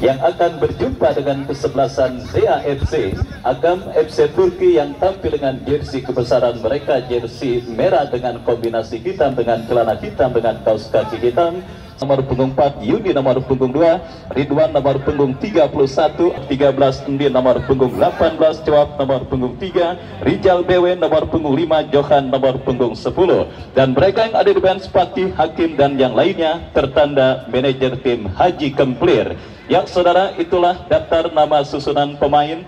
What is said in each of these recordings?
yang akan berjumpa dengan kesebelasan ZAFC. Agam FC Turki yang tampil dengan jersey kebesaran mereka, jersey merah dengan kombinasi hitam dengan celana hitam dengan kaos kaki hitam. Nomor punggung 4 Yudi, nomor punggung 2 Ridwan, nomor punggung 31 13 Endin, nomor punggung 18 Jawab, nomor punggung 3 Rijal BW, nomor punggung 5 Johan, nomor punggung 10. Dan mereka yang ada di bench Patih, Hakim dan yang lainnya tertanda manajer tim Haji Kemplir. Ya saudara, itulah daftar nama susunan pemain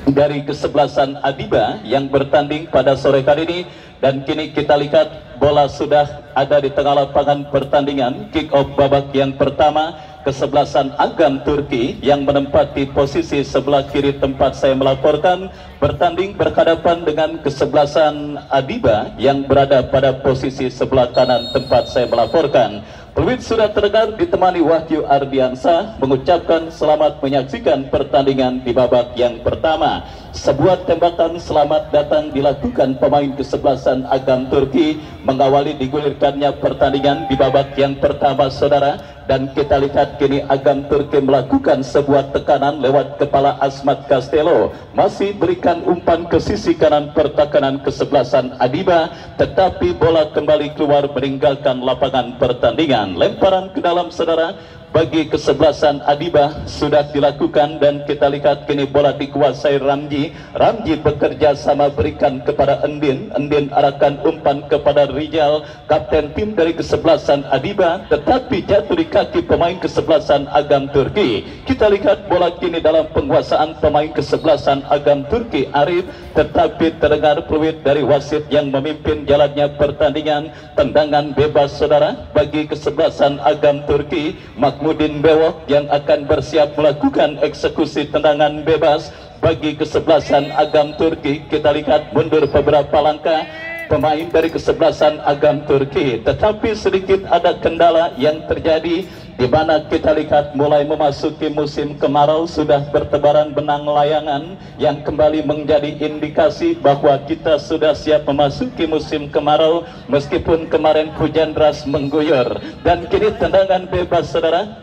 dari kesebelasan Adiba yang bertanding pada sore kali ini. Dan kini kita lihat bola sudah ada di tengah lapangan pertandingan. Kick off babak yang pertama, kesebelasan Agam Turki yang menempati posisi sebelah kiri tempat saya melaporkan, bertanding berhadapan dengan kesebelasan Adiba yang berada pada posisi sebelah kanan tempat saya melaporkan. Peluit sudah terdengar ditemani Wahyu Ardiansa mengucapkan selamat menyaksikan pertandingan di babak yang pertama. Sebuah tembakan selamat datang dilakukan pemain kesebelasan Agam Turki mengawali digulirkannya pertandingan di babak yang pertama saudara. Dan kita lihat kini Agam Turki melakukan sebuah tekanan lewat kepala Asmat Castello, masih berikan umpan ke sisi kanan pertahanan kesebelasan Adiba, tetapi bola kembali keluar meninggalkan lapangan pertandingan. Lemparan ke dalam saudara bagi kesebelasan Adiba sudah dilakukan dan kita lihat kini bola dikuasai Ramji. Ramji bekerja sama berikan kepada Endin. Endin arahkan umpan kepada Rijal, kapten tim dari kesebelasan Adiba, tetapi jatuh di kaki pemain kesebelasan Agam Turki. Kita lihat bola kini dalam penguasaan pemain kesebelasan Agam Turki Arif, tetapi terdengar peluit dari wasit yang memimpin jalannya pertandingan. Tendangan bebas saudara bagi kesebelasan Agam Turki. Mahmudin Bewok yang akan bersiap melakukan eksekusi tendangan bebas bagi kesebelasan Agam Turki. Kita lihat mundur beberapa langkah pemain dari kesebelasan Agam Turki, tetapi sedikit ada kendala yang terjadi di mana kita lihat mulai memasuki musim kemarau, sudah bertebaran benang layangan yang kembali menjadi indikasi bahwa kita sudah siap memasuki musim kemarau meskipun kemarin hujan deras mengguyur. Dan kini tendangan bebas saudara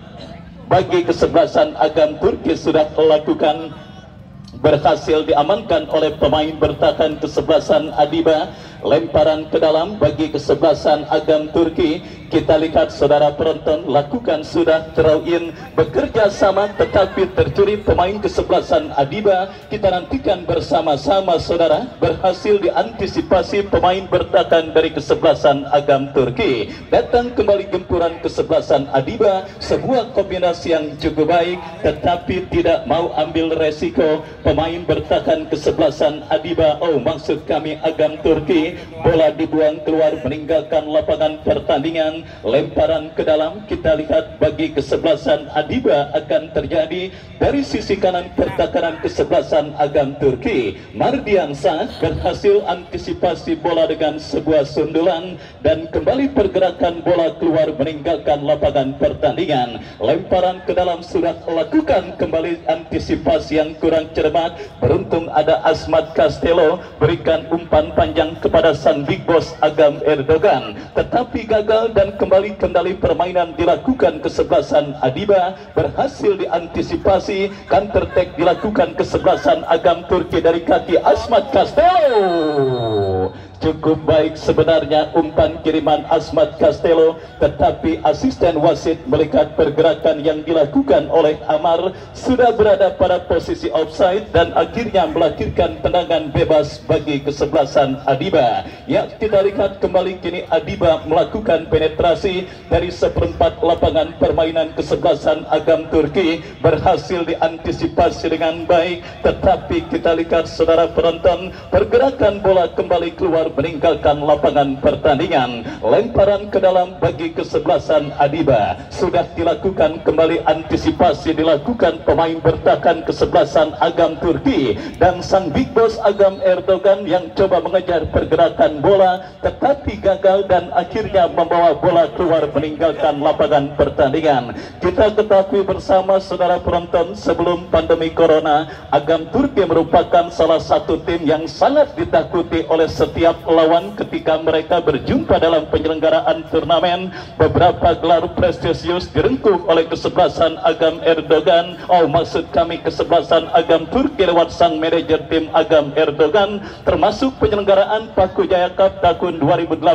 bagi kesebelasan Agam Turki sudah dilakukan, berhasil diamankan oleh pemain bertahan kesebelasan Adiba. Lemparan ke dalam bagi kesebelasan Agam Turki. Kita lihat saudara penonton lakukan sudah throw in, bekerja sama tetapi tercuri pemain kesebelasan Adiba. Kita nantikan bersama-sama saudara, berhasil diantisipasi pemain bertahan dari kesebelasan Agam Turki. Datang kembali gempuran kesebelasan Adiba, sebuah kombinasi yang cukup baik tetapi tidak mau ambil resiko pemain bertahan kesebelasan Adiba, maksud kami Agam Turki. Bola dibuang keluar meninggalkan lapangan pertandingan. Lemparan ke dalam kita lihat bagi kesebelasan Adiba akan terjadi dari sisi kanan pertahanan kesebelasan Agam Turki. Mardiansa berhasil antisipasi bola dengan sebuah sundulan dan kembali pergerakan bola keluar meninggalkan lapangan pertandingan. Lemparan ke dalam sudah lakukan kembali antisipasi yang kurang cermat. Beruntung ada Asmat Castello berikan umpan panjang kepada sang big boss Agam Erdogan, tetapi gagal dan kembali permainan dilakukan kesebelasan Adiba. Berhasil diantisipasi, counter attack dilakukan kesebelasan Agam Turki dari kaki Asmat Castello. Cukup baik sebenarnya umpan kiriman Asmat Castello, tetapi asisten wasit melihat pergerakan yang dilakukan oleh Amar sudah berada pada posisi offside dan akhirnya melahirkan tendangan bebas bagi kesebelasan Adiba. Ya, kita lihat kembali kini Adiba melakukan penetrasi dari seperempat lapangan permainan kesebelasan Agam Turki, berhasil diantisipasi dengan baik, tetapi kita lihat saudara penonton, pergerakan bola kembali keluar meninggalkan lapangan pertandingan. Lemparan ke dalam bagi kesebelasan Adiba sudah dilakukan kembali, antisipasi dilakukan pemain bertahan kesebelasan Agam Turki dan sang big boss Agam Erdogan yang coba mengejar pergerakan bola tetapi gagal dan akhirnya membawa bola keluar meninggalkan lapangan pertandingan. Kita ketahui bersama saudara penonton, sebelum pandemi corona Agam Turki merupakan salah satu tim yang sangat ditakuti oleh setiap setiap lawan ketika mereka berjumpa dalam penyelenggaraan turnamen. Beberapa gelar prestisius direngkuh oleh kesebelasan Agam Erdogan, maksud kami kesebelasan Agam Turki lewat sang manajer tim Agam Erdogan, termasuk penyelenggaraan Paku Jaya Cup tahun 2018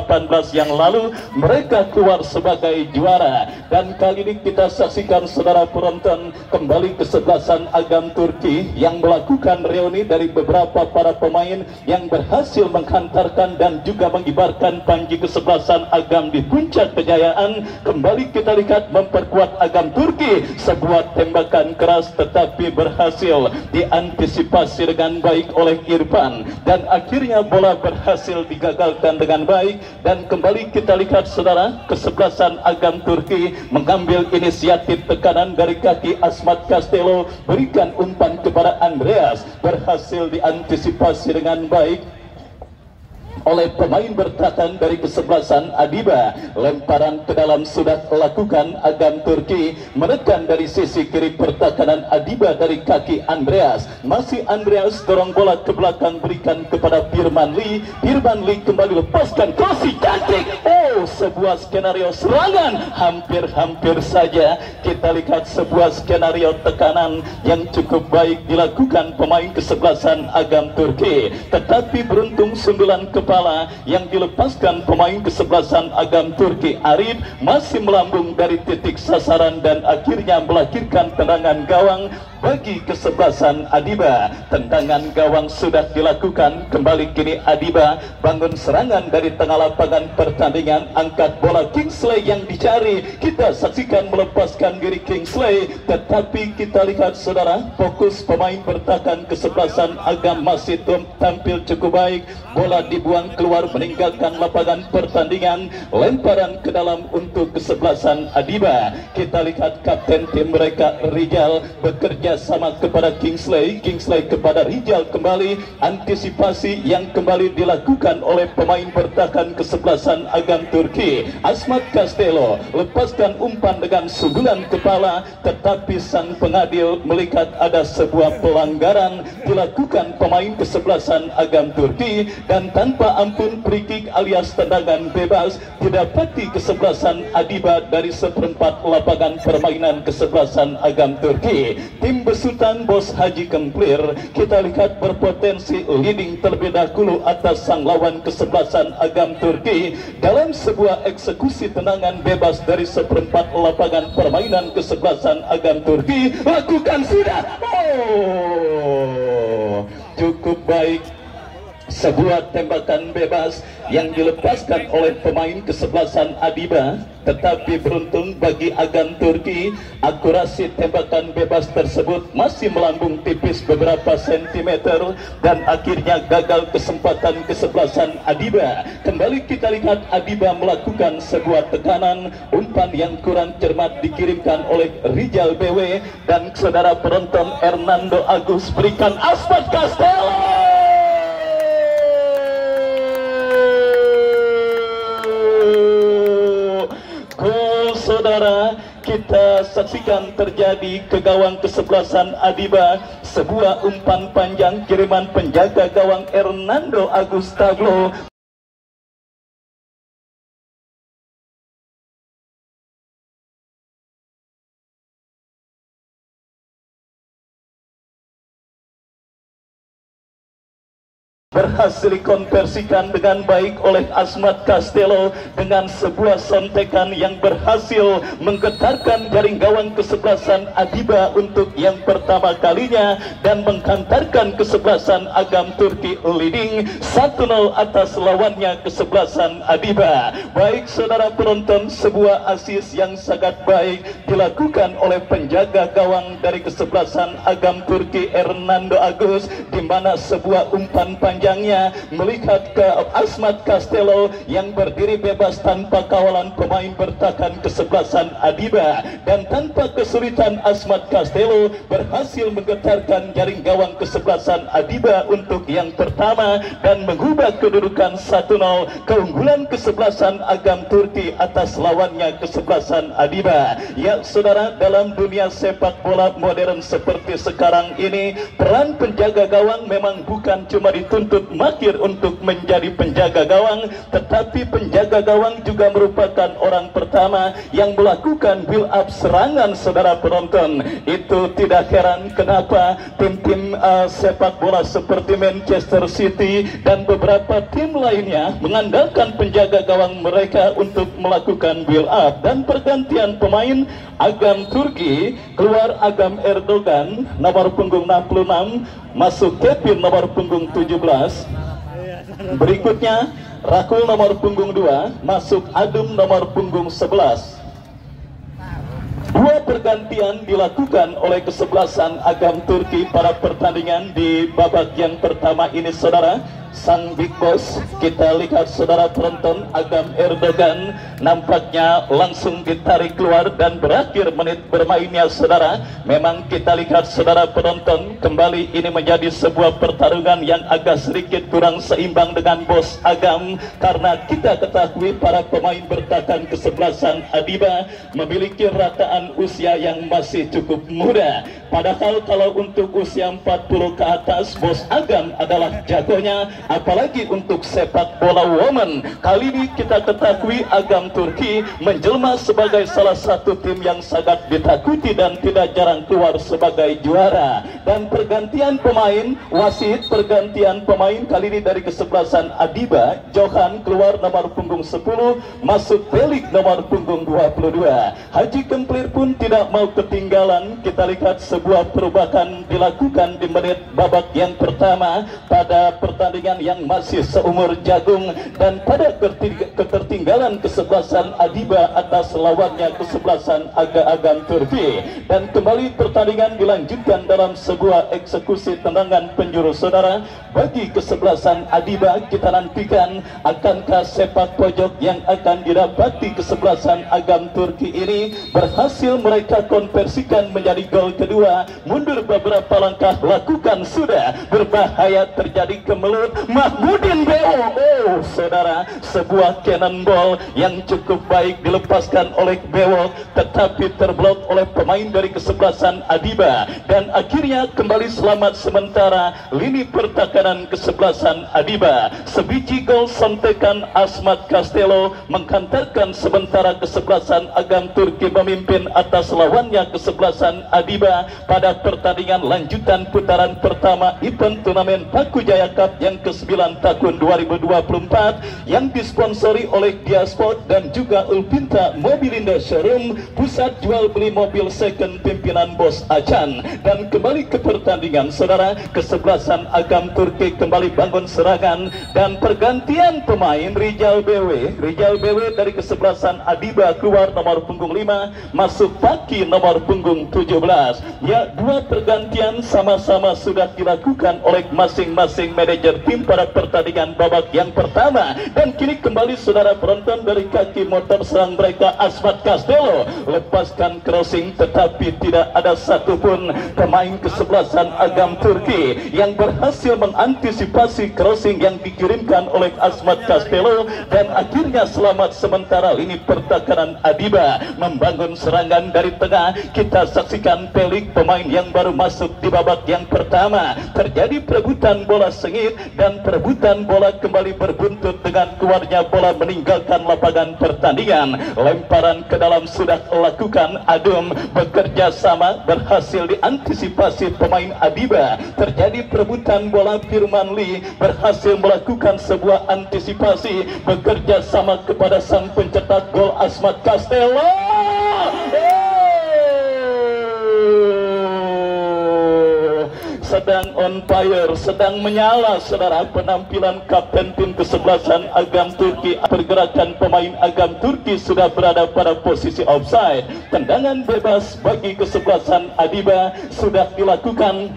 yang lalu. Mereka keluar sebagai juara, dan kali ini kita saksikan saudara penonton kembali kesebelasan Agam Turki yang melakukan reuni dari beberapa para pemain yang berhasil menghantarkan dan juga mengibarkan panji kesebelasan Agam di puncak kejayaan. Kembali kita lihat memperkuat Agam Turki, sebuah tembakan keras tetapi berhasil diantisipasi dengan baik oleh Irfan, dan akhirnya bola berhasil digagalkan dengan baik. Dan kembali kita lihat saudara, kesebelasan Agam Turki mengambil inisiatif tekanan dari kaki Asmat Castello, berikan umpan kepada Andreas, berhasil diantisipasi dengan baik oleh pemain bertahan dari kesebelasan Adiba. Lemparan ke dalam sudah lakukan Agam Turki, menekan dari sisi kiri pertahanan Adiba dari kaki Andreas. Masih Andreas dorong bola ke belakang, berikan kepada Firman Lee. Firman Lee kembali lepaskan, crossing cantik. Sebuah skenario serangan hampir-hampir saja. Kita lihat sebuah skenario tekanan yang cukup baik dilakukan pemain kesebelasan Agam Turki, tetapi beruntung sundulan kepala yang dilepaskan pemain kesebelasan Agam Turki Arif masih melambung dari titik sasaran dan akhirnya melahirkan tendangan gawang bagi kesebelasan Adiba. Tendangan gawang sudah dilakukan, kembali kini Adiba bangun serangan dari tengah lapangan pertandingan, angkat bola Kingsley yang dicari. Kita saksikan melepaskan diri Kingsley, tetapi kita lihat saudara, fokus pemain bertahan kesebelasan Agam masih tampil cukup baik. Bola dibuang keluar meninggalkan lapangan pertandingan, lemparan ke dalam untuk kesebelasan Adiba. Kita lihat kapten tim mereka Rijal bekerja sama kepada Kingsley kepada Rijal. Kembali antisipasi yang kembali dilakukan oleh pemain bertahan kesebelasan Agam Turki. Asmat Castello lepaskan umpan dengan sundulan kepala, tetapi sang pengadil melihat ada sebuah pelanggaran dilakukan pemain kesebelasan Agam Turki, dan tanpa ampun free kick alias tendangan bebas didapati kesebelasan Adiba dari seperempat lapangan permainan kesebelasan Agam Turki. Tim besutan Bos Haji Kemplir kita lihat berpotensi leading terlebih dahulu atas sang lawan kesebelasan Agam Turki dalam sebuah eksekusi tendangan bebas dari seperempat lapangan permainan kesebelasan Agam Turki. Lakukan sudah, cukup baik. Sebuah tembakan bebas yang dilepaskan oleh pemain kesebelasan Adiba, tetapi beruntung bagi Agam Turki, akurasi tembakan bebas tersebut masih melambung tipis beberapa sentimeter dan akhirnya gagal kesempatan kesebelasan Adiba. Kembali kita lihat Adiba melakukan sebuah tekanan, umpan yang kurang cermat dikirimkan oleh Rijal BW, dan saudara penonton Hernando Agus berikan Asmat Castello. Saudara, kita saksikan terjadi ke gawang kesebelasan Adiba, sebuah umpan panjang kiriman penjaga gawang Hernando Agus Tablo. Berhasil dikonversikan dengan baik oleh Asmat Castello dengan sebuah sontekan yang berhasil menggetarkan jaring gawang kesebelasan Adiba untuk yang pertama kalinya dan menghantarkan kesebelasan Agam Turki leading 1-0 atas lawannya kesebelasan Adiba. Baik saudara penonton, sebuah asis yang sangat baik dilakukan oleh penjaga gawang dari kesebelasan Agam Turki Hernando Agus, di mana sebuah umpan panjangnya melihat ke Asmat Castello yang berdiri bebas tanpa kawalan pemain bertahan kesebelasan Adiba, dan tanpa kesulitan Asmat Castello berhasil menggetarkan jaring gawang kesebelasan Adiba untuk yang pertama dan mengubah kedudukan 1-0, keunggulan kesebelasan Agam Turki atas lawannya kesebelasan Adiba. Ya saudara, dalam dunia sepak bola modern seperti sekarang ini, peran penjaga gawang memang bukan cuma dituntut berbuntut mahir untuk menjadi penjaga gawang, tetapi penjaga gawang juga merupakan orang pertama yang melakukan build up serangan saudara penonton. Itu tidak heran kenapa tim-tim sepak bola seperti Manchester City dan beberapa tim lainnya mengandalkan penjaga gawang mereka untuk melakukan build up. Dan pergantian pemain, Agam Turki keluar Agam Erdogan nomor punggung 66, masuk Kevin nomor punggung 17. Berikutnya Rakul nomor punggung 2, masuk Adum nomor punggung 11. Dua pergantian dilakukan oleh kesebelasan Agam Turki pada pertandingan di babak yang pertama ini saudara. Sang Big Boss, kita lihat saudara penonton, Agam Erdogan nampaknya langsung ditarik keluar dan berakhir menit bermainnya saudara. Memang kita lihat saudara penonton, kembali ini menjadi sebuah pertarungan yang agak sedikit kurang seimbang dengan Bos Agam, karena kita ketahui para pemain bertahan kesebelasan Adiba memiliki rataan usia yang masih cukup muda. Padahal kalau untuk usia 40 ke atas, Bos Agam adalah jagonya. Apalagi untuk sepak bola woman, kali ini kita ketahui Agam Turki menjelma sebagai salah satu tim yang sangat ditakuti dan tidak jarang keluar sebagai juara. Dan pergantian pemain, wasit pergantian pemain kali ini dari kesebelasan Adiba, Johan keluar nomor punggung 10, masuk Pelik nomor punggung 22. Haji Kemplir pun tidak mau ketinggalan. Kita lihat sebuah perubahan dilakukan di menit babak yang pertama pada pertandingan yang masih seumur jagung, dan pada ketertinggalan kesebelasan Adiba atas lawannya kesebelasan Agam Turki. Dan kembali pertandingan dilanjutkan dalam sebuah eksekusi tendangan penjuru saudara. Bagi kesebelasan Adiba kita nantikan akankah sepak pojok yang akan didapati kesebelasan Agam Turki ini berhasil mereka konversikan menjadi gol kedua. Mundur beberapa langkah, lakukan sudah, berbahaya, terjadi kemelut. Mahmudin Bewo, oh saudara, sebuah cannonball yang cukup baik dilepaskan oleh Bewo, tetapi terblok oleh pemain dari kesebelasan Adiba, dan akhirnya kembali selamat sementara lini pertahanan kesebelasan Adiba. Sebiji gol sontekan Asmat Castello menghantarkan sementara kesebelasan Agam Turki memimpin atas lawannya kesebelasan Adiba pada pertandingan lanjutan putaran pertama event turnamen Paku Jaya Cup yang ke-9 tahun 2024 yang disponsori oleh Diasport dan juga Ulpinta Mobilindo Showroom, pusat jual beli mobil second pimpinan Bos Acan. Dan kembali ke pertandingan saudara, kesebelasan Agam Turki kembali bangun serangan dan pergantian pemain. Rijal BW dari kesebelasan Adiba keluar nomor punggung 5, masuk Paki nomor punggung 17. Ya, dua pergantian sama-sama sudah dilakukan oleh masing-masing manajer tim pada pertandingan babak yang pertama. Dan kini kembali saudara penonton, dari kaki motor serang mereka Asmat Castello lepaskan crossing, tetapi tidak ada satupun pemain kesebelasan Agam Turki yang berhasil mengantisipasi crossing yang dikirimkan oleh Asmat Castello, dan akhirnya selamat sementara lini pertahanan Adiba membangun serangan dari tengah. Kita saksikan Pelik, pemain yang baru masuk di babak yang pertama. Terjadi perebutan bola sengit dan perebutan bola kembali berbuntut dengan keluarnya bola meninggalkan lapangan pertandingan. Lemparan ke dalam sudah lakukan Adum, bekerja sama berhasil diantisipasi pemain Adiba. Terjadi perebutan bola, Firman Lee berhasil melakukan sebuah antisipasi, bekerja sama kepada sang pencetak gol Asmat Castello. Sedang on fire, sedang menyala saudara penampilan kapten tim kesebelasan Agam Turki. Pergerakan pemain Agam Turki sudah berada pada posisi offside. Tendangan bebas bagi kesebelasan Adiba sudah dilakukan.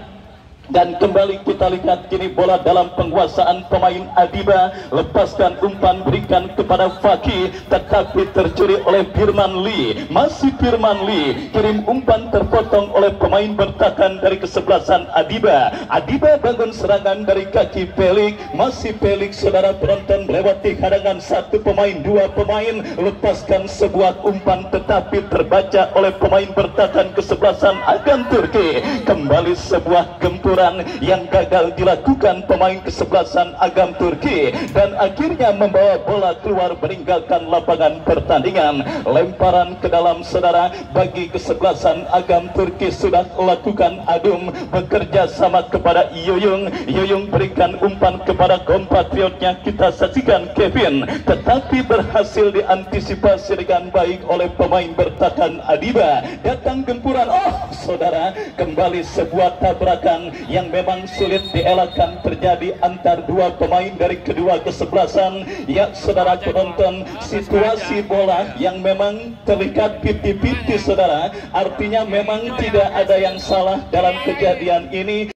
Dan kembali kita lihat kini bola dalam penguasaan pemain Adiba. Lepaskan umpan, berikan kepada Faki, tetapi tercuri oleh Firman Lee. Masih Firman Lee, kirim umpan terpotong oleh pemain bertahan dari kesebelasan Adiba. Adiba bangun serangan dari kaki Pelik. Masih Pelik saudara penonton, melewati hadangan satu pemain, dua pemain, lepaskan sebuah umpan tetapi terbaca oleh pemain bertahan kesebelasan Agam Turki. Kembali sebuah gempur benturan yang gagal dilakukan pemain kesebelasan Agam Turki dan akhirnya membawa bola keluar meninggalkan lapangan pertandingan. Lemparan ke dalam saudara bagi kesebelasan Agam Turki sudah lakukan adum bekerja sama kepada Yuyung. Yuyung berikan umpan kepada kompatriotnya, kita saksikan Kevin, tetapi berhasil diantisipasi dengan baik oleh pemain bertahan Adiba. Datang gempuran, saudara, kembali sebuah tabrakan yang memang sulit dielakkan terjadi antar dua pemain dari kedua kesebelasan. Ya saudara penonton, situasi bola yang memang terlihat 50-50 saudara, artinya memang tidak ada yang salah dalam kejadian ini.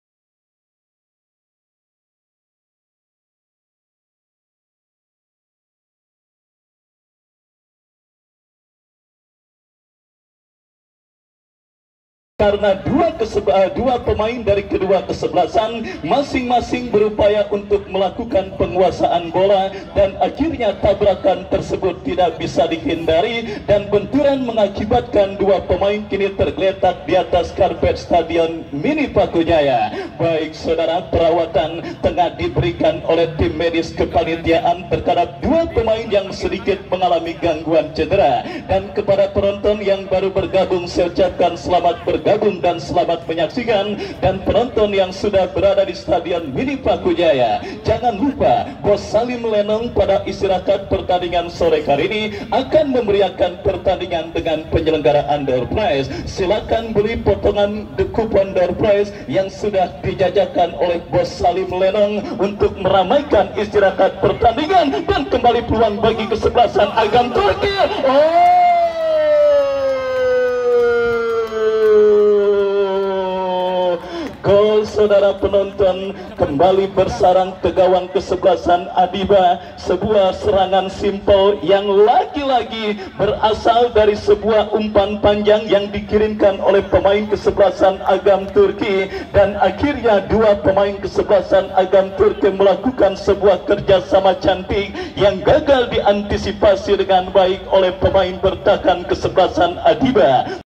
Karena dua pemain dari kedua kesebelasan masing-masing berupaya untuk melakukan penguasaan bola dan akhirnya tabrakan tersebut tidak bisa dihindari dan benturan mengakibatkan dua pemain kini tergeletak di atas karpet Stadion Mini Pakujaya. Baik saudara, perawatan tengah diberikan oleh tim medis kepanitiaan terhadap dua pemain yang sedikit mengalami gangguan cedera. Dan kepada penonton yang baru bergabung saya ucapkan selamat bergabung dan selamat menyaksikan, dan penonton yang sudah berada di Stadion Mini Pakujaya, jangan lupa Bos Salim Lenong pada istirahat pertandingan sore hari ini akan memeriahkan pertandingan dengan penyelenggaraan door prize. Silakan beli potongan kupon door prize yang sudah dijajakan oleh Bos Salim Lenong untuk meramaikan istirahat pertandingan dan kembali peluang bagi kesebelasan Agam Turki. Gol saudara penonton, kembali bersarang ke gawang kesebelasan Adiba. Sebuah serangan simpel yang lagi-lagi berasal dari sebuah umpan panjang yang dikirimkan oleh pemain kesebelasan Agam Turki, dan akhirnya dua pemain kesebelasan Agam Turki melakukan sebuah kerjasama cantik yang gagal diantisipasi dengan baik oleh pemain bertahan kesebelasan Adiba.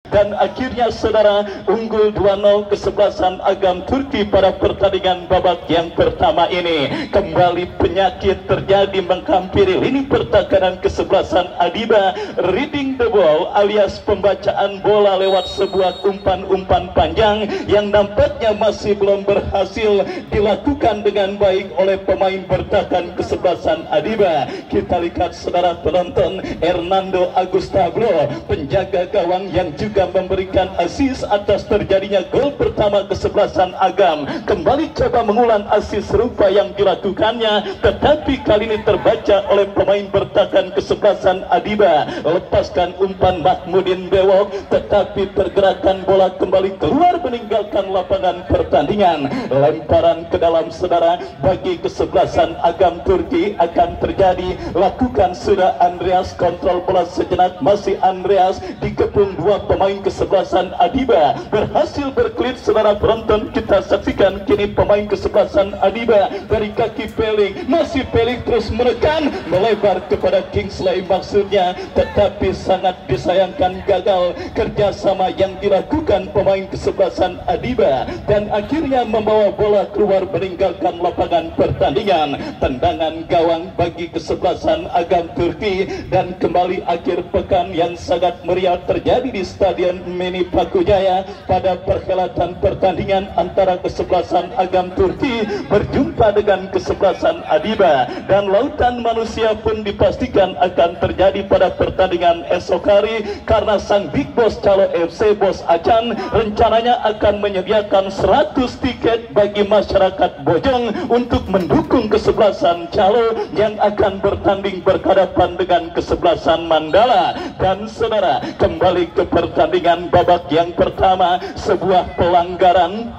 Dan akhirnya saudara, unggul 2-0 kesebelasan Agam Turki pada pertandingan babak yang pertama ini. Kembali penyakit terjadi menghampiri lini pertahanan kesebelasan Adiba. Reading the ball alias pembacaan bola lewat sebuah umpan-umpan panjang yang nampaknya masih belum berhasil dilakukan dengan baik oleh pemain bertahan kesebelasan Adiba. Kita lihat saudara penonton, Hernando Agustablo, penjaga gawang yang juga memberikan assist atas terjadinya gol pertama kesebelasan Agam, kembali coba mengulang assist serupa yang dilakukannya, tetapi kali ini terbaca oleh pemain bertahan kesebelasan Adiba. Lepaskan umpan Mahmudin Bewok, tetapi pergerakan bola kembali keluar meninggalkan lapangan pertandingan. Lemparan ke dalam saudara bagi kesebelasan Agam Turki akan terjadi, lakukan sudah Andreas, kontrol bola sejenak, masih Andreas dikepung dua pemain kesebelasan Adiba, berhasil berkelit saudara penonton. Kita saksikan kini pemain kesebelasan Adiba dari kaki Pelik, masih Pelik terus menekan melebar kepada Kingsley maksudnya, tetapi sangat disayangkan gagal kerjasama yang dilakukan pemain kesebelasan Adiba dan akhirnya membawa bola keluar meninggalkan lapangan pertandingan. Tendangan gawang bagi kesebelasan Agam Turki dan kembali akhir pekan yang sangat meriah terjadi di Stadion Mini Pakujaya pada perhelatan pertandingan antara kesebelasan Agam Turki berjumpa dengan kesebelasan Adiba, dan lautan manusia pun dipastikan akan terjadi pada pertandingan esok hari karena sang Big Boss Calo FC Bos Acan rencananya akan menyediakan 100 tiket bagi masyarakat Bojong untuk mendukung kesebelasan Calo yang akan bertanding berhadapan dengan kesebelasan Mandala. Dan saudara, kembali ke pertandingan babak yang pertama, sebuah pelanggaran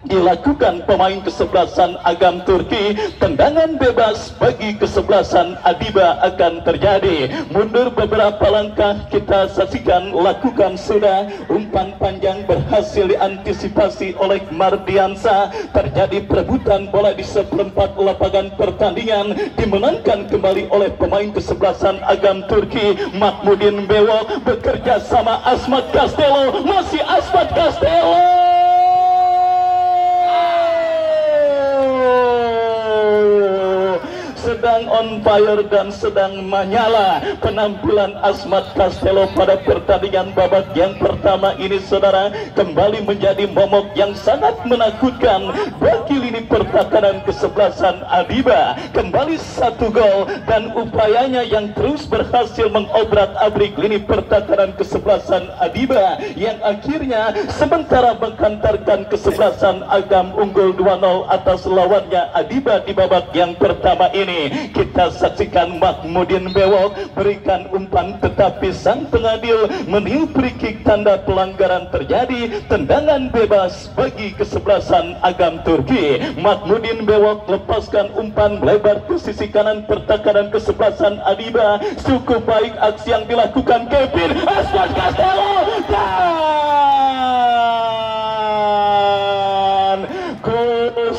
dilakukan pemain kesebelasan Agam Turki. Tendangan bebas bagi kesebelasan Adiba akan terjadi. Mundur beberapa langkah, kita saksikan, lakukan sudah. Umpan panjang berhasil diantisipasi oleh Mardiansa. Terjadi perebutan bola di seperempat lapangan pertandingan, dimenangkan kembali oleh pemain kesebelasan Agam Turki. Mahmudin Bewok bekerja sama Asmat Castello. Masih Asmat Castello sedang on fire dan sedang menyala. Penampilan Asmat Castello pada pertandingan babak yang pertama ini, saudara, kembali menjadi momok yang sangat menakutkan bagi lini pertahanan kesebelasan Adiba. Kembali 1 gol dan upayanya yang terus berhasil mengobrak-abrik lini pertahanan kesebelasan Adiba, yang akhirnya sementara menghantarkan kesebelasan Agam unggul 2-0 atas lawannya Adiba di babak yang pertama ini. Kita saksikan Mahmudin Bewok berikan umpan, tetapi sang pengadil meniup free kick, tanda pelanggaran terjadi. Tendangan bebas bagi kesebelasan Agam Turki. Mahmudin Bewok lepaskan umpan melebar ke sisi kanan pertahanan kesebelasan Adiba. Cukup baik aksi yang dilakukan Kevin Asmat Castello,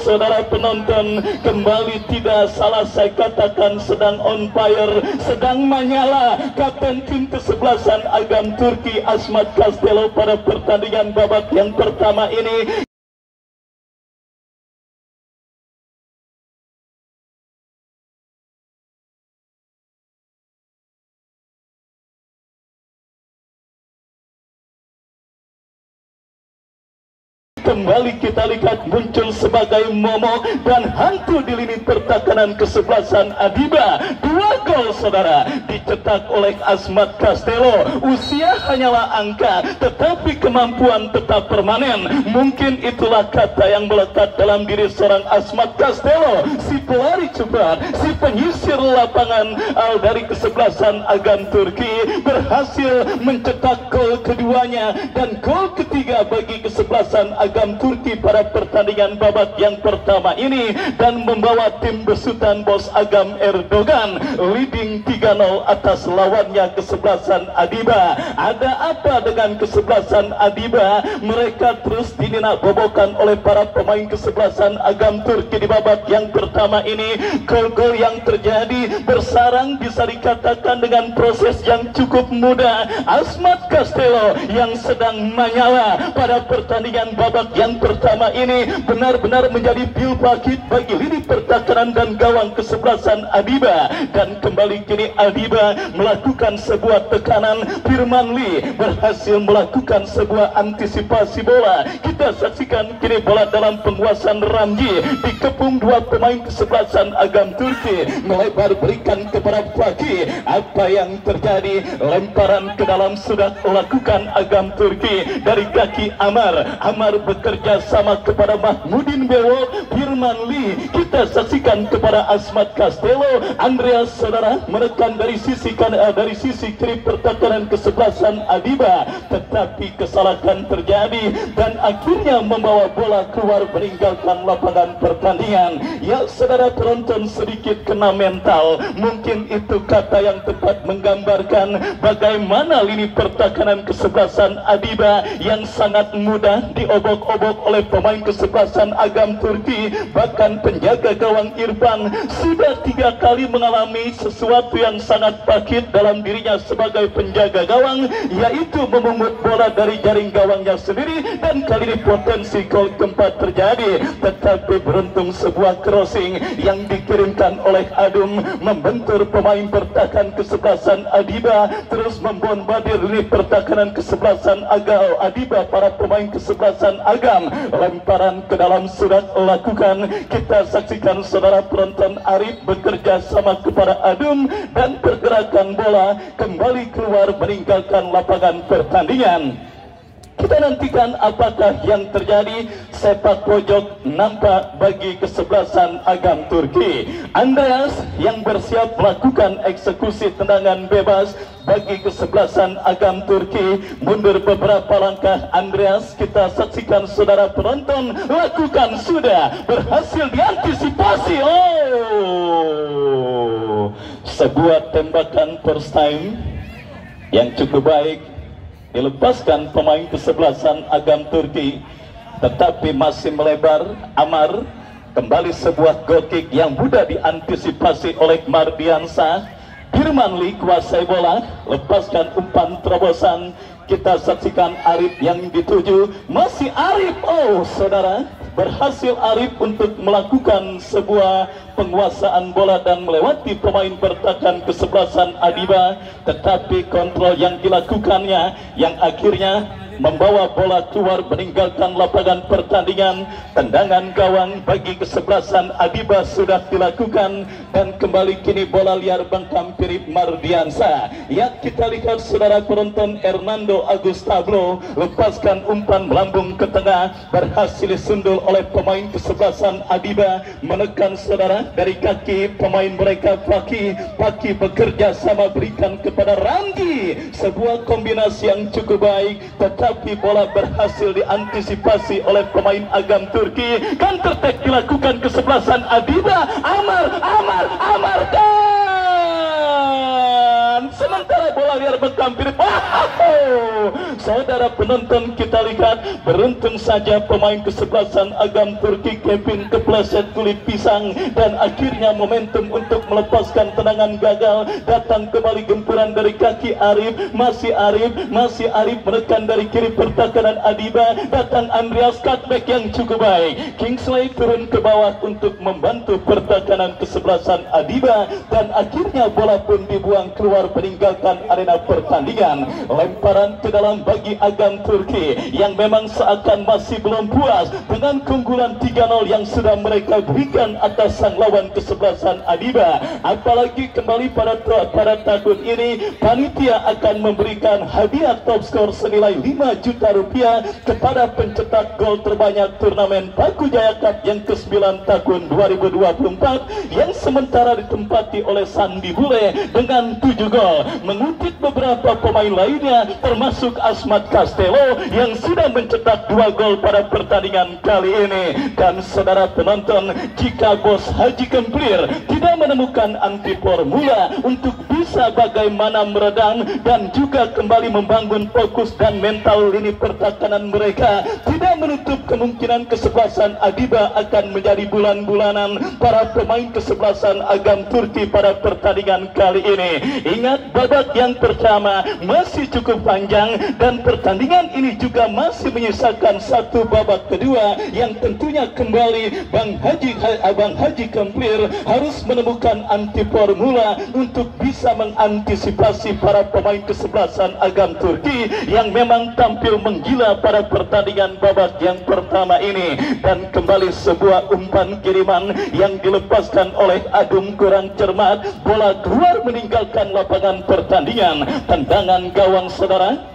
saudara penonton, kembali tidak salah saya katakan sedang on fire, sedang menyala kapten tim kesebelasan Agam Turki Asmat Castello pada pertandingan babak yang pertama ini. Kembali kita lihat muncul sebagai momok dan hantu di lini pertahanan kesebelasan Adiba. 2 gol, saudara, dicetak oleh Asmat Castello. Usia hanyalah angka, tetapi kemampuan tetap permanen. Mungkin itulah kata yang melekat dalam diri seorang Asmat Castello, si pelari cepat, si penyisir lapangan dari kesebelasan Agam Turki, berhasil mencetak gol keduanya dan gol ketiga bagi kesebelasan Agam Turki pada pertandingan babak yang pertama ini, dan membawa tim besutan Bos Agam Erdogan leading 3-0 atas lawannya kesebelasan Adiba. Ada apa dengan kesebelasan Adiba? Mereka terus dinina bobokan oleh para pemain kesebelasan Agam Turki di babak yang pertama ini. Gol-gol yang terjadi bersarang bisa dikatakan dengan proses yang cukup mudah. Asmat Castello yang sedang menyala pada pertandingan babak yang pertama ini benar-benar menjadi pil bangkit bagi lini pertahanan dan gawang kesebelasan Adiba. Dan kembali kini Adiba melakukan sebuah tekanan. Firman Lee berhasil melakukan sebuah antisipasi bola. Kita saksikan kini bola dalam penguasaan Ramji, dikepung 2 pemain kesebelasan Agam Turki, melebar berikan kepada Fakih. Apa yang terjadi? Lemparan ke dalam sudah lakukan Agam Turki dari kaki Amar. Amar bekerja sama kepada Mahmudin Bewok. Firman Lee kita saksikan kepada Asmat Castello. Andreas, saudara, menekan dari sisi kanan, dari sisi kiri pertahanan kesebelasan Adiba, tetapi kesalahan terjadi dan akhirnya membawa bola keluar meninggalkan lapangan pertandingan. Ya, saudara penonton, sedikit kena mental. Mungkin itu kata yang tepat menggambarkan bagaimana lini pertahanan kesebelasan Adiba yang sangat mudah diobok-obok oleh pemain kesebelasan Agam Turki. Bahkan penjaga gawang Irfan sudah 3 kali mengalami sesuatu yang sangat pahit dalam dirinya sebagai penjaga gawang, yaitu memungut bola dari jaring gawangnya sendiri, dan kali ini potensi gol keempat terjadi. Tetapi beruntung sebuah crossing yang dikirimkan oleh Adum membentur pemain pertahanan kesebelasan Adiba, terus membombardir lini pertahanan kesebelasan Adiba. Para pemain kesebelasan Agam lemparan ke dalam sudah lakukan. Kita saksikan, saudara penonton, Arif bekerja sama kepada Adum dan pergerakan bola kembali keluar meninggalkan lapangan pertandingan. kita nantikan apakah yang terjadi. Sepak pojok nampak bagi kesebelasan Agam Turki. Andreas yang bersiap melakukan eksekusi tendangan bebas bagi kesebelasan Agam Turki. Mundur beberapa langkah Andreas, kita saksikan saudara penonton, lakukan sudah, berhasil diantisipasi. Oh, sebuah tembakan first time yang cukup baik dilepaskan pemain kesebelasan Agam Turki, tetapi masih melebar. Amar kembali sebuah goal kick yang mudah diantisipasi oleh Mardiansa. Firmanli kuasai bola, lepaskan umpan terobosan. Kita saksikan Arif yang dituju, masih Arif. Oh saudara, berhasil Arif untuk melakukan sebuah penguasaan bola dan melewati pemain bertahan kesebelasan Adiba, tetapi kontrol yang dilakukannya yang akhirnya membawa bola keluar meninggalkan lapangan pertandingan. Tendangan gawang bagi kesebelasan Adiba sudah dilakukan dan kembali kini bola liar bangkam Philip Mardiansa. Ya, kita lihat saudara penonton, Hernando Agustablo lepaskan umpan melambung ke tengah, berhasil disundul oleh pemain kesebelasan Adiba, menekan saudara dari kaki pemain mereka. Paki bekerja sama berikan kepada Ramji, sebuah kombinasi yang cukup baik, tetapi bola berhasil diantisipasi oleh pemain Agam Turki. Counter attack dilakukan kesebelasan Adiba. Dan sementara bola liar bertampil. Saudara penonton, kita lihat beruntung saja pemain kesebelasan Agam Turki Kevin kepleset kulit pisang dan akhirnya momentum untuk melepaskan tendangan gagal. Datang kembali gempuran dari kaki Arif, masih Arif menekan dari kiri pertahanan Adiba. Datang Andreas, cutback yang cukup baik. Kingsley turun ke bawah untuk membantu pertahanan kesebelasan Adiba dan akhirnya bola pun dibuang keluar meninggalkan arena pertandingan. Lemparan ke dalam bagi Agam Turki yang memang seakan masih belum puas dengan keunggulan 3-0 yang sudah mereka berikan atas sang lawan kesebelasan Adiba. Apalagi kembali pada tahun ini panitia akan memberikan hadiah top skor senilai 5 juta rupiah kepada pencetak gol terbanyak turnamen Paku Jaya Cup yang ke-9 tahun 2024 yang sementara ditempati oleh Sandi Bule dengan 7 gol. Mengutip beberapa pemain lainnya termasuk Asmat Castello yang sudah mencetak 2 gol pada pertandingan kali ini. Dan saudara penonton, jika Bos Haji Kemplir tidak menemukan anti formula untuk bisa bagaimana meredam dan juga kembali membangun fokus dan mental lini pertahanan mereka, tidak menutup kemungkinan kesebelasan Adiba akan menjadi bulan-bulanan para pemain kesebelasan Agam Turki pada pertandingan kali ini. Ingat, babak yang pertama masih cukup panjang dan pertandingan ini juga masih menyisakan satu babak kedua yang tentunya kembali Bang Haji Kemplir harus menemukan anti formula untuk bisa mengantisipasi para pemain kesebelasan Agam Turki yang memang tampil menggila pada pertandingan babak yang pertama ini. Dan kembali sebuah umpan kiriman yang dilepaskan oleh Adung kurang cermat, bola keluar meninggalkan lapangan pertandingan. Tendangan gawang saudara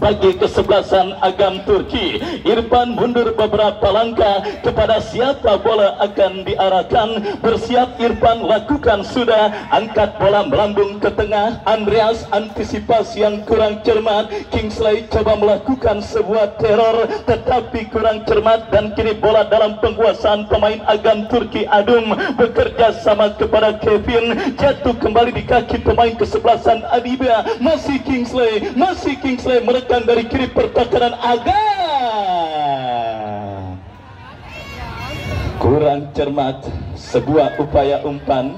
bagi kesebelasan Agam Turki. Irfan mundur beberapa langkah, kepada siapa bola akan diarahkan. Bersiap Irfan, lakukan sudah, angkat bola melambung ke tengah. Andreas antisipasi yang kurang cermat. Kingsley coba melakukan sebuah teror tetapi kurang cermat dan kini bola dalam penguasaan pemain Agam Turki. Adum bekerja sama kepada Kevin, jatuh kembali di kaki pemain kesebelasan Adiba. Masih Kingsley menekan dari kiri pertahanan Agam. Kurang cermat sebuah upaya umpan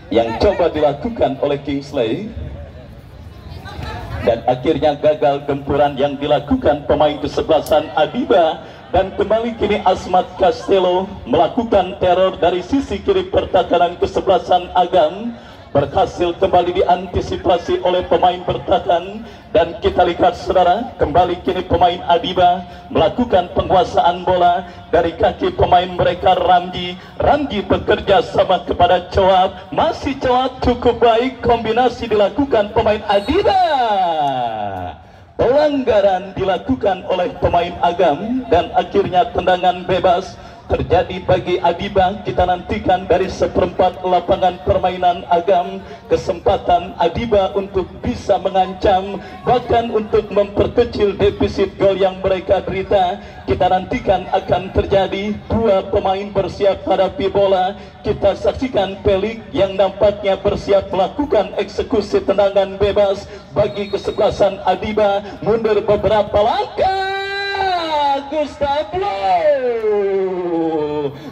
yang coba dilakukan oleh Kingsley dan akhirnya gagal gempuran yang dilakukan pemain kesebelasan Adiba. Dan kembali kini Asmat Castello melakukan teror dari sisi kiri pertahanan kesebelasan Agam, berhasil kembali diantisipasi oleh pemain bertahan. Dan kita lihat saudara, kembali kini pemain Adiba melakukan penguasaan bola dari kaki pemain mereka. Ramji bekerja sama kepada Coab, masih Coab cukup baik, kombinasi dilakukan pemain Adiba. pelanggaran dilakukan oleh pemain Agam dan akhirnya tendangan bebas terjadi bagi Adiba. Kita nantikan dari seperempat lapangan permainan Agam kesempatan Adiba untuk bisa mengancam bahkan untuk memperkecil defisit gol yang mereka derita. Kita nantikan akan terjadi dua pemain bersiap hadapi bola. Kita saksikan Pelik yang nampaknya bersiap melakukan eksekusi tendangan bebas bagi kesebelasan Adiba. Mundur beberapa langkah, Gustavo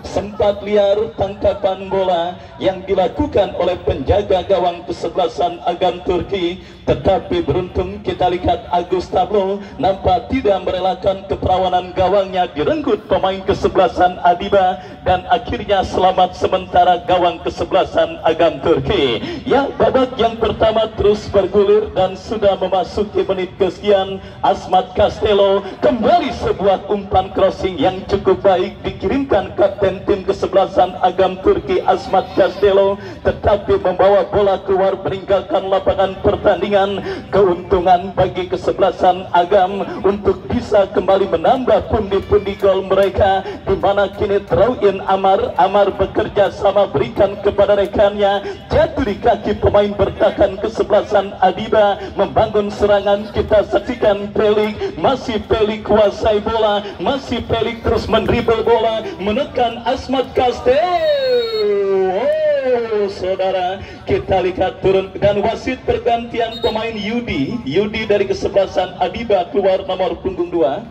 sempat liar tangkapan bola yang dilakukan oleh penjaga gawang kesebelasan Agam Turki, tetapi beruntung kita lihat Agus Tablo nampak tidak merelakan keperawanan gawangnya direnggut pemain kesebelasan Adiba dan akhirnya selamat sementara gawang kesebelasan Agam Turki. Ya, babak yang pertama terus bergulir dan sudah memasuki menit kesekian. Asmat Castello kembali sebuah umpan crossing yang cukup baik dikirimkan kapten tim kesebelasan Agam Turki Asmat Castello, tetapi membawa bola keluar meninggalkan lapangan pertandingan. Keuntungan bagi kesebelasan Agam untuk bisa kembali menambah pundi-pundi gol mereka, di mana kini Trawin Amar bekerja sama berikan kepada rekannya, jatuh di kaki pemain bertahan kesebelasan Adiba, membangun serangan. Kita saksikan Pelik, masih Pelik kuasai bola, masih Pelik terus mendribble bola, menekan Asmat Castello. Oh, saudara, kita lihat turun dan wasit pergantian pemain Yudi dari kesebelasan Adiba keluar nomor punggung 2.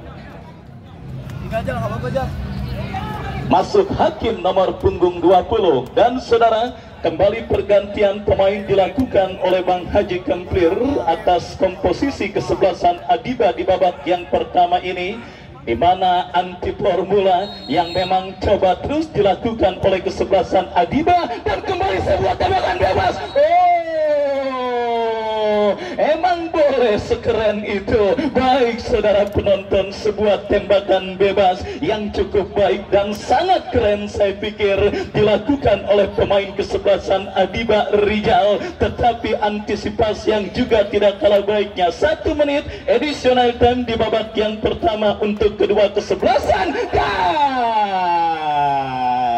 Masuk Hakim nomor punggung 20. Dan saudara, kembali pergantian pemain dilakukan oleh Bang Haji Kemplir atas komposisi kesebelasan Adiba di babak yang pertama ini, di mana anti formula yang memang coba terus dilakukan oleh kesebelasan Adiba dan kembali sebuah tembakan bebas. Emang boleh sekeren itu? Baik saudara penonton, sebuah tembakan bebas yang cukup baik dan sangat keren saya pikir dilakukan oleh pemain kesebelasan Adiba Rijal, tetapi antisipasi yang juga tidak kalah baiknya. 1 menit additional time di babak yang pertama untuk kedua kesebelasan.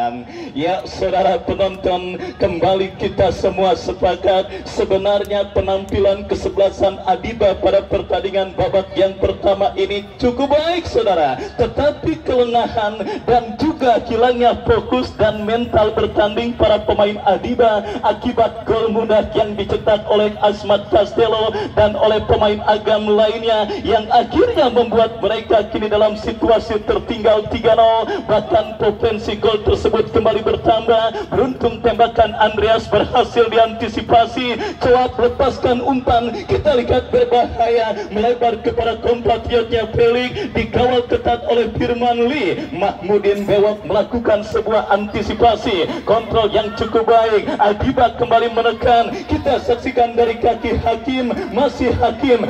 Dan ya saudara penonton, kembali kita semua sepakat sebenarnya penampilan kesebelasan Adiba pada pertandingan babak yang pertama ini cukup baik saudara, tetapi kelengahan dan juga hilangnya fokus dan mental bertanding para pemain Adiba akibat gol mudah yang dicetak oleh Asmat Castello dan oleh pemain Agam lainnya yang akhirnya membuat mereka kini dalam situasi tertinggal 3-0. Bahkan potensi gol tersebut kembali bertambah. Beruntung tembakan Andreas berhasil diantisipasi. Coap lepaskan umpan, kita lihat berbahaya melebar kepada kompatriotnya Pelik, dikawal ketat oleh Firman Lee. Mahmudin Bewok melakukan sebuah antisipasi, kontrol yang cukup baik. Adiba kembali menekan, kita saksikan dari kaki Hakim, masih Hakim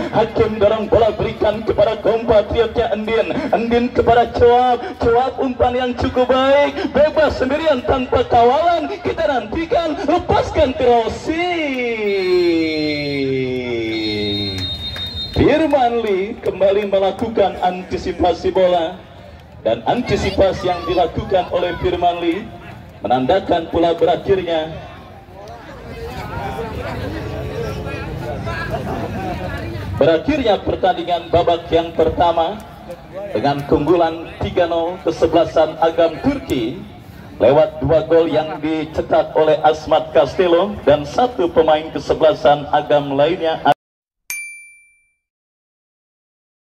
dorong bola berikan kepada kompatriotnya Endin kepada Coap umpan yang cukup baik, bebas sendirian tanpa kawalan. Kita nantikan, lepaskan crossing. Firman Lee kembali melakukan antisipasi bola, dan antisipasi yang dilakukan oleh Firman Lee menandakan pula berakhirnya pertandingan babak yang pertama dengan keunggulan 3-0 kesebelasan Agam Turki lewat 2 gol yang dicetak oleh Asmat Castello dan 1 pemain kesebelasan Agam lainnya.